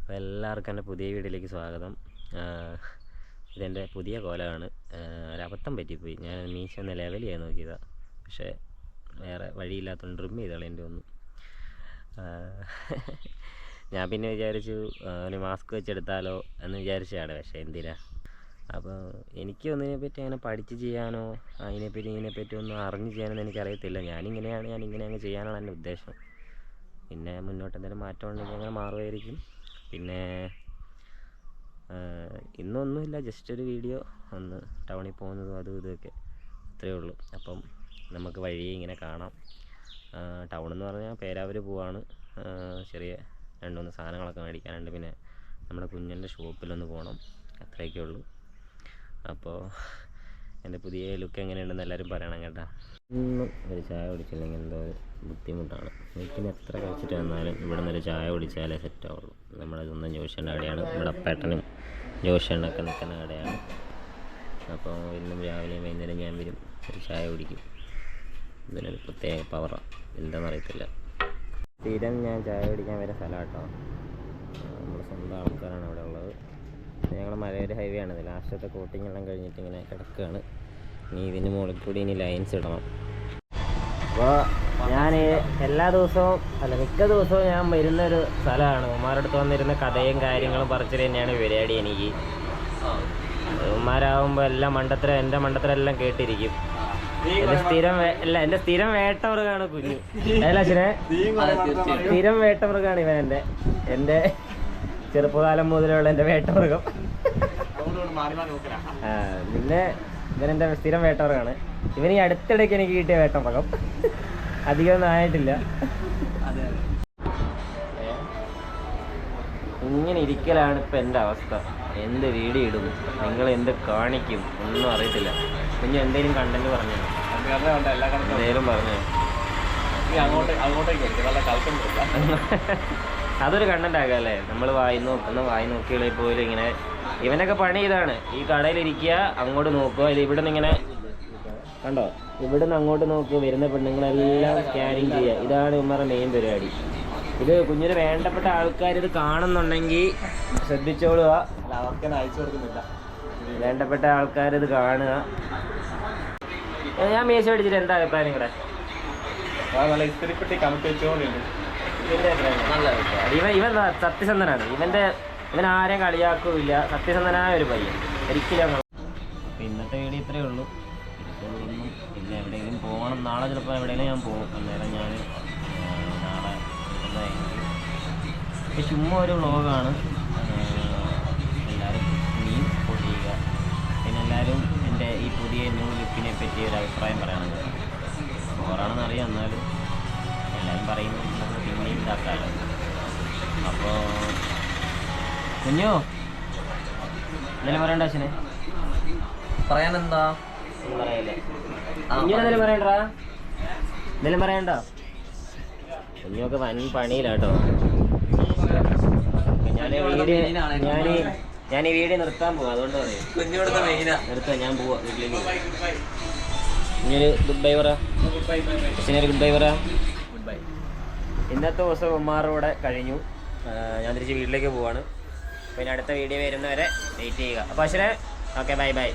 അപ്പോൾ എല്ലാവർക്കും എൻ്റെ പുതിയ വീഡിയോയിലേക്ക് സ്വാഗതം. ഇതെൻ്റെ പുതിയ കോലമാണ്. ഒരബദ്ധം പറ്റിപ്പോയി. ഞാൻ മീശ ഒന്ന് ലെവൽ ചെയ്യാൻ നോക്കിയതാണ്. പക്ഷേ വേറെ വഴിയില്ലാത്തതുകൊണ്ട് ട്രിം ചെയ്ത് കളയേണ്ടി വന്നു. ഞാൻ പിന്നെ വിചാരിച്ചു ഒരു മാസ്ക് വെച്ചെടുത്താലോ എന്ന് വിചാരിച്ചതാണ്. പക്ഷേ എന്തിനാ, അപ്പോൾ എനിക്ക് ഒന്നിനെപ്പറ്റി അങ്ങനെ പഠിച്ച് ചെയ്യാനോ ഇതിനെപ്പറ്റി ഒന്നും അറിഞ്ഞ് ചെയ്യാനൊന്നും എനിക്കറിയത്തില്ല. ഞാനിങ്ങനെയാണ്, ഞാനിങ്ങനെ അങ്ങ് ചെയ്യാനാണ് എൻ്റെ ഉദ്ദേശം. പിന്നെ മുന്നോട്ട് എന്തെങ്കിലും മാറ്റം ഉണ്ടെങ്കിൽ അങ്ങനെ മാറുമായിരിക്കും. പിന്നെ ഇന്നൊന്നുമില്ല, ജസ്റ്റ് ഒരു വീഡിയോ, ഒന്ന് ടൗണിൽ പോകുന്നതും അതും ഇതൊക്കെ, അത്രയേ ഉള്ളൂ. അപ്പം നമുക്ക് വഴിയെ ഇങ്ങനെ കാണാം. ടൗണെന്ന് പറഞ്ഞാൽ പേരാവൂർ പോവാണ്. ചെറിയ 2-3 സാധനങ്ങളൊക്കെ മേടിക്കാനുണ്ട്. പിന്നെ നമ്മുടെ കുഞ്ഞിൻ്റെ ഷോപ്പിലൊന്ന് പോകണം. അത്രയൊക്കെ ഉള്ളൂ. അപ്പോൾ എൻ്റെ പുതിയ ലുക്ക് എങ്ങനെയുണ്ടെന്ന് എല്ലാവരും പറയണം കേട്ടോ. ഒന്നും ഒരു ചായ കുടിച്ചില്ലെങ്കിൽ എന്തോ ബുദ്ധിമുട്ടാണ്. വീട്ടിൽ എത്ര കഴിച്ചിട്ട് വന്നാലും ഇവിടെ നിന്നൊരു ചായ കുടിച്ചാലേ സെറ്റാവുള്ളൂ. നമ്മുടെ സ്വന്തം ജോഷേൻ്റെ കടയാണ്. ഇവിടെ അപ്പേട്ടനും ജോഷേണ്ണൊക്കെ നിൽക്കുന്ന കടയാണ്. അപ്പോൾ ഇന്നും രാവിലെയും വൈകുന്നേരം ഞാൻ വരും, ഒരു ചായ കുടിക്കും. ഇതിനൊരു പ്രത്യേക പവറാണ്, എന്താണെന്ന് അറിയത്തില്ല. സ്ഥിരം ഞാൻ ചായ കുടിക്കാൻ വരെ സ്ഥലം കേട്ടോ. നമ്മുടെ സ്വന്തം ആൾക്കാരാണ് അവിടെ ഉള്ളത്. ഞങ്ങൾ മലയോര ഹൈവേ ആണ്. ലാസ്റ്റത്തെ കോട്ടിങ് എല്ലാം കഴിഞ്ഞിട്ട് ഇങ്ങനെ കിടക്കുകയാണ്. ഇനി ഇതിന് മുകളിൽ കൂടി ഇനി ലൈൻസ് ഇടണം. അപ്പോൾ ഞാൻ എല്ലാ ദിവസവും മിക്ക ദിവസവും ഞാൻ വരുന്നൊരു സ്ഥലമാണ്. ഉമ്മാരുടെ അടുത്ത് വന്നിരുന്ന കഥയും കാര്യങ്ങളും പറിച്ചിട്ട് തന്നെയാണ് പരിപാടി. എനിക്ക് ഉമ്മാരാകുമ്പോൾ എല്ലാം എൻ്റെ മണ്ടത്തരം എല്ലാം കേട്ടിരിക്കും. എൻ്റെ സ്ഥിരം വേട്ടമൃഗമാണ് കുഞ്ഞു. അല്ല അച്ഛനെ, സ്ഥിരം വേട്ടമൃഗമാണ് ഇവൻ. എൻ്റെ ചെറുപ്പകാലം മുതലുള്ള എൻ്റെ വേട്ടമൃഗം. പിന്നെ ഇവനെൻ്റെ സ്ഥിരം വേട്ടമൃഗമാണ്. ഇവന് ഈ അടുത്തിടയ്ക്ക് എനിക്ക് കിട്ടിയ വേട്ടമൃഗം. അധികമൊന്നും ആയിട്ടില്ല. ഇങ്ങനെ ഇരിക്കലാണ് ഇപ്പം എൻ്റെ അവസ്ഥ. എന്ത് വീഡിയോ ഇടും, നിങ്ങൾ എന്ത് കാണിക്കും ഒന്നും അറിയത്തില്ല. കുഞ്ഞ് എന്തെങ്കിലും കണ്ടന്റ് പറഞ്ഞു, എന്തേലും പറഞ്ഞു. അതൊരു കണ്ടന്റ് ആകാം അല്ലേ. നമ്മൾ വായി നോക്കികളെ പോലും ഇങ്ങനെ. ഇവനൊക്കെ പണി ഇതാണ്, ഈ കടയിലിരിക്കുക, അങ്ങോട്ട് നോക്കുക. ഇത് ഇവിടെ നിന്ന് ഇങ്ങനെ കണ്ടോ, ഇവിടെ നിന്ന് അങ്ങോട്ട് നോക്കുക, വരുന്ന പെണ്ണുങ്ങളെല്ലാം സ്കാനിങ് ചെയ്യുക. ഇതാണ് ഇവന്മാരുടെ മെയിൻ പരിപാടി. ഇത് കുഞ്ഞിന് വേണ്ടപ്പെട്ട ആൾക്കാർ ഇത് കാണുന്നുണ്ടെങ്കിൽ ശ്രദ്ധിച്ചോളുക. അവർക്കൊന്നും അയച്ചു കൊടുക്കുന്നില്ല. വേണ്ടപ്പെട്ട ആൾക്കാർ ഇത് കാണുക. ഞാൻ മീശ പിടിച്ചിട്ട് എന്താ അഭിപ്രായം നിങ്ങളുടെ? നല്ല ഇസ്തിരിപ്പെട്ടി കമത്തി വെച്ചോണ്ട് ഇവൻ സത്യസന്ധനാണ്. ഇവൻ ആരെയും കളിയാക്കില്ല. സത്യസന്ധനായ ഒരു പയ്യൻ, ഒരിക്കലും. ഇന്നത്തെ വീഡിയോ ഇത്രയേ ഉള്ളൂ. പിന്നെ എവിടെയെങ്കിലും പോകണം. നാളെ ചിലപ്പോൾ എവിടെയെങ്കിലും ഞാൻ പോകും. അന്നേരം ഞാൻ നാളെ കിട്ടുന്നതായിരിക്കും. ചുമ്മാ ഒരു വ്ളോഗാണ്. എല്ലാവരും ഇനിയും സപ്പോർട്ട് ചെയ്യുക. പിന്നെ എല്ലാവരും എൻ്റെ ഈ പുതിയ ന്യൂ ലുക്കിനെ പറ്റി ഒരു അഭിപ്രായം പറയണത്. ഓറാണെന്ന് അറിയാം, എന്നാലും എല്ലാവരും പറയുന്നത് നമ്മൾ പിന്നെയും ഇതാക്കാമല്ലോ. അപ്പോൾ കുഞ്ഞോ എന്തെങ്കിലും പറയണ്ട അച്ഛനെ? പറയാനെന്താ പറയല്ലേ? കുഞ്ഞിനെന്തെങ്കിലും പറയണ്ടാ? എന്തെങ്കിലും പറയണ്ട? കുഞ്ഞൊക്കെ വൻ പണിയിലാട്ടോ. ഞാൻ ഈ വീഡിയോ നിർത്താൻ പോവാം, അതുകൊണ്ട് പറയും. നിർത്താം, ഞാൻ പോവാ വീട്ടിലേക്ക്. ഇനിയൊരു ഗുഡ് ബൈ പറ. അച്ഛനൊരു ഗുഡ് ബൈ പറ. ഇന്നത്തെ ദിവസം ഉമ്മാരുടെ കൂടെ കഴിഞ്ഞു. ഞാൻ തിരിച്ച് വീട്ടിലേക്ക് പോവാണ്. പിന്നെ അടുത്ത വീഡിയോ വരുന്നവരെ വെയിറ്റ് ചെയ്യുക. അപ്പോൾ അച്ഛനെ ഓക്കെ, ബൈ ബൈ.